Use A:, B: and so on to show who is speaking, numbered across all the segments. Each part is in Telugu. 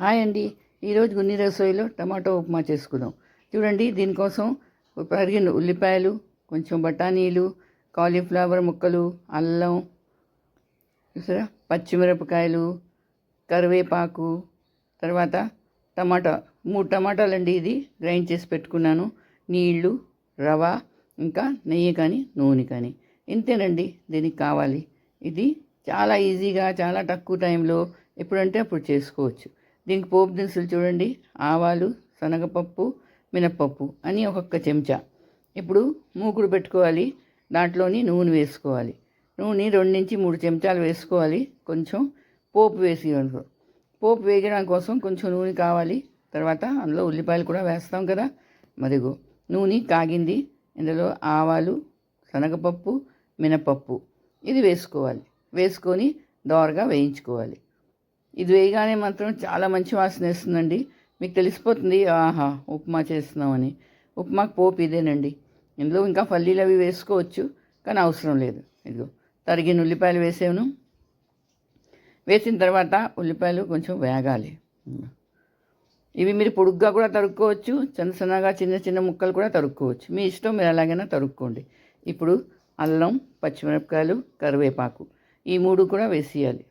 A: హాయ్ అండి. ఈరోజు గున్ని రసోయిలో టమాటో ఉప్మా చేసుకుందాం. చూడండి, దీనికోసం తరిగిన ఉల్లిపాయలు, కొంచెం బఠానీలు, కాలీఫ్లవర్ ముక్కలు, అల్లం, చూసారా, పచ్చిమిరపకాయలు, కరివేపాకు, తర్వాత టమాటా 3 టమాటాలండి. ఇది గ్రైండ్ చేసి పెట్టుకున్నాను. నీళ్ళు, రవ, ఇంకా నెయ్యి కానీ నూనె కానీ, ఇంతేనండి దీనికి కావాలి. ఇది చాలా ఈజీగా, చాలా తక్కువ టైంలో ఎప్పుడంటే అప్పుడు చేసుకోవచ్చు. దీనికి పోపు దినుసులు చూడండి, ఆవాలు, శనగపప్పు, మినప్పప్పు అని ఒక్కొక్క చెంచా. ఇప్పుడు మూకుడు పెట్టుకోవాలి, దాంట్లోని నూనె వేసుకోవాలి. నూనె 2 నుంచి 3 చెంచాలు వేసుకోవాలి. కొంచెం పోపు వేసి, పోపు వేగడం కోసం కొంచెం నూనె కావాలి. తర్వాత అందులో ఉల్లిపాయలు కూడా వేస్తాం కదా. మరిగో నూనె కాగింది, ఇందులో ఆవాలు, శనగపప్పు, మినపప్పు ఇది వేసుకోవాలి. వేసుకొని దోరగా వేయించుకోవాలి. ఇది వేయగానే మాత్రం చాలా మంచి వాసన వేస్తుందండి. మీకు తెలిసిపోతుంది, ఆహా ఉప్మా చేస్తున్నామని. ఉప్మాకు పోపు ఇదేనండి. ఇందులో ఇంకా పల్లీలు అవి వేసుకోవచ్చు, కానీ అవసరం లేదు. ఇదిగో తరిగిన ఉల్లిపాయలు వేసాను. వేసిన తర్వాత ఉల్లిపాయలు కొంచెం వేగాలి. ఇవి మీరు పొడుగ్గా కూడా తరుక్కోవచ్చు, సన్నగా చిన్న చిన్న ముక్కలు కూడా తరుక్కోవచ్చు. మీ ఇష్టం, మీరు ఎలాగైనా తరుక్కోండి. ఇప్పుడు అల్లం, పచ్చిమిరపకాయలు, కరివేపాకు ఈ 3 కూడా వేసేయాలి.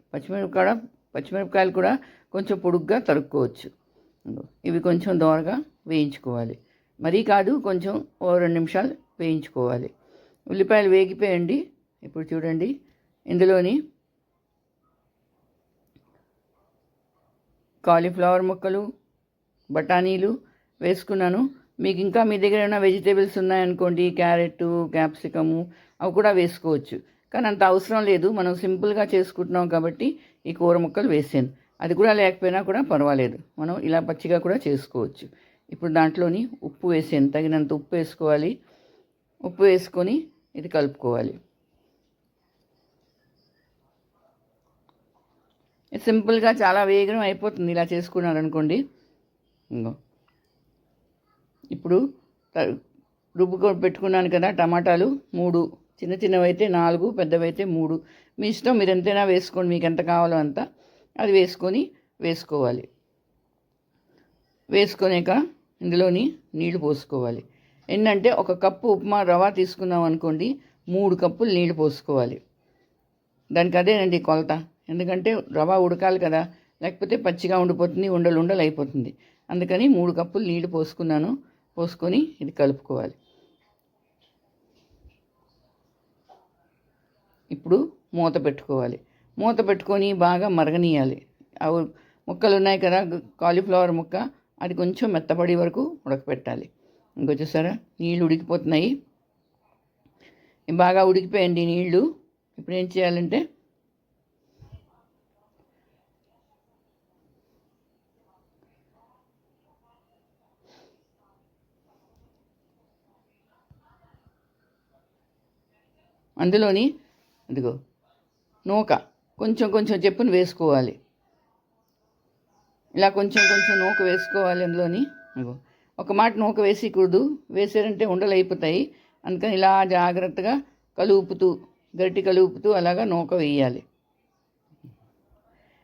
A: పచ్చిమిరపకాయలు కూడా కొంచెం పొడుగ్గా తరుక్కోవచ్చు. ఇవి కొంచెం దోరగా వేయించుకోవాలి. మరీ కాదు, కొంచెం 2 నిమిషాలు వేయించుకోవాలి. ఉల్లిపాయలు వేగిపోయండి. ఇప్పుడు చూడండి, ఇందులోని కాలీఫ్లవర్ ముక్కలు, బఠానీలు వేసుకున్నాను. మీకు ఇంకా మీ దగ్గర ఏమైనా వెజిటేబుల్స్ ఉన్నాయనుకోండి, క్యారెట్, క్యాప్సికము అవి కూడా వేసుకోవచ్చు. కానీ అంత అవసరం లేదు, మనం సింపుల్గా చేసుకుంటున్నాం కాబట్టి ఈ కూర ముక్కలు వేసాను. అది కూడా లేకపోయినా కూడా పర్వాలేదు, మనం ఇలా పచ్చిగా కూడా చేసుకోవచ్చు. ఇప్పుడు దాంట్లోని ఉప్పు వేసాను, తగినంత ఉప్పు వేసుకోవాలి. ఉప్పు వేసుకొని ఇది కలుపుకోవాలి. సింపుల్గా చాలా వేగం అయిపోతుంది ఇలా చేసుకున్నారనుకోండి. ఇంకో ఇప్పుడు రుబ్బుకో పెట్టుకున్నాను కదా, టమాటాలు 3, చిన్న చిన్నవైతే 4, పెద్దవైతే 3. మీ ఇష్టం, మీరు ఎంతైనా వేసుకోండి, మీకు ఎంత కావాలో అంత అది వేసుకోవాలి. వేసుకొనాక ఇందులోని నీళ్లు పోసుకోవాలి. ఏంటంటే 1 కప్పు ఉప్మా రవ తీసుకున్నాం అనుకోండి, 3 కప్పులు నీళ్లు పోసుకోవాలి. దానికి అదేనండి కొలత. ఎందుకంటే రవ ఉడకాలి కదా, లేకపోతే పచ్చిగా ఉండిపోతుంది, ఉండలు అయిపోతుంది. అందుకని 3 కప్పులు నీళ్లు పోసుకున్నాను. పోసుకొని ఇది కలుపుకోవాలి. ఇప్పుడు మూత పెట్టుకోవాలి. మూత పెట్టుకొని బాగా మరగనీయాలి. అవి ముక్కలు ఉన్నాయి కదా, కాలీఫ్లవర్ ముక్క, అది కొంచెం మెత్తపడి వరకు ఉడకపెట్టాలి. ఇంకొచ్చేసారా, నీళ్ళు ఉడికిపోతున్నాయి. బాగా ఉడికిపోయండి నీళ్ళు. ఇప్పుడు ఏం చేయాలంటే అందులోని ఇదిగో నూక కొంచెం కొంచెం చెప్పును వేసుకోవాలి. ఇలా కొంచెం కొంచెం నూక వేసుకోవాలి. అందులోని ఒక మాట నూక వేసేకూడదు, వేసారంటే ఉండలు అయిపోతాయి. అందుకని ఇలా జాగ్రత్తగా గట్టి కలుపుతూ అలాగా నూక వేయాలి.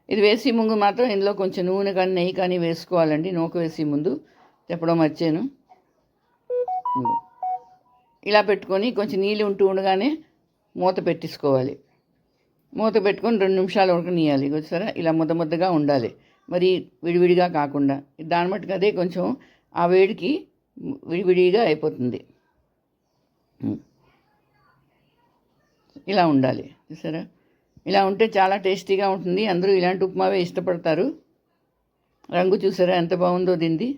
A: ఇది వేసి ముందు మాత్రం ఇందులో కొంచెం నూనె కానీ నెయ్యి కానీ వేసుకోవాలండి. నూక వేసి ముందు చెప్పడం మర్చాను. ఇలా పెట్టుకొని కొంచెం నీళ్ళు ఉండగానే మూత పెట్టేసుకోవాలి. మూత పెట్టుకొని 2 నిమిషాలు ఉడకనియాలి. సరే, ఇలా ముద్దగా ఉండాలి, మరి విడివిడిగా కాకుండా. దాని మట్టుకు అదే కొంచెం ఆ వేడికి విడివిడిగా అయిపోతుంది. ఇలా ఉండాలి. సరే, ఇలా ఉంటే చాలా టేస్టీగా ఉంటుంది. అందరూ ఇలాంటి ఉప్మావే ఇష్టపడతారు. రంగు చూసారా ఎంత బాగుందో దీనిది.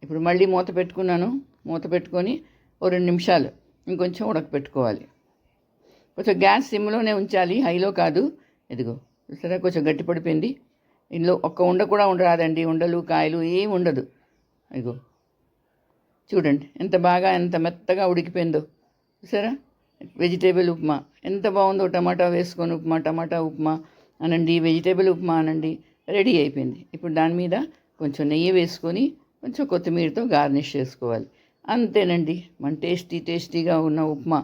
A: ఇప్పుడు మళ్ళీ మూత పెట్టుకున్నాను. మూత పెట్టుకొని 2 నిమిషాలు ఇంకొంచెం ఉడకపెట్టుకోవాలి. కొంచెం గ్యాస్ సిమ్లోనే ఉంచాలి, హైలో కాదు. ఇదిగో చూసారా, కొంచెం గట్టి పడిపోయింది. ఇందులో ఒక్క ఉండ కూడా ఉండరాదండి, ఉండలు కాయలు ఏం ఉండదు. ఇదిగో చూడండి ఎంత బాగా, ఎంత మెత్తగా ఉడికిపోయిందో. చూసారా, వెజిటేబుల్ ఉప్మా ఎంత బాగుందో. టమాటా వేసుకొని ఉప్మా, టమాటా ఉప్మా అనండి, వెజిటేబుల్ ఉప్మా అనండి, రెడీ అయిపోయింది. ఇప్పుడు దాని మీద కొంచెం నెయ్యి వేసుకొని కొంచెం కొత్తిమీరతో గార్నిష్ చేసుకోవాలి. అంతేనండి, మన టేస్టీగా ఉన్న ఉప్మా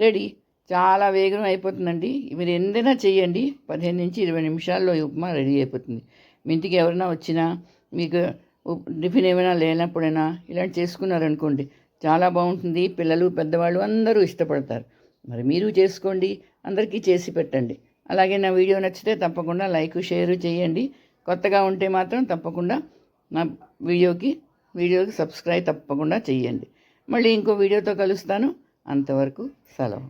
A: రెడీ. చాలా వేగం అయిపోతుందండి. మీరు ఎంతైనా చేయండి, 15 నుంచి 20 నిమిషాల్లో ఈ ఉప్మా రెడీ అయిపోతుంది. మీ ఇంటికి ఎవరైనా వచ్చినా, మీకు టిఫిన్ ఏమైనా లేనప్పుడైనా ఇలాంటి చేసుకున్నారనుకోండి, చాలా బాగుంటుంది. పిల్లలు పెద్దవాళ్ళు అందరూ ఇష్టపడతారు. మరి మీరు చేసుకోండి, అందరికీ చేసి పెట్టండి. అలాగే నా వీడియో నచ్చితే తప్పకుండా లైక్ షేర్ చేయండి. కొత్తగా ఉంటే మాత్రం తప్పకుండా నా వీడియోకి సబ్స్క్రైబ్ తప్పకుండా చేయండి. మళ్ళీ ఇంకో వీడియోతో కలుస్తాను. అంతవరకు సెలవు.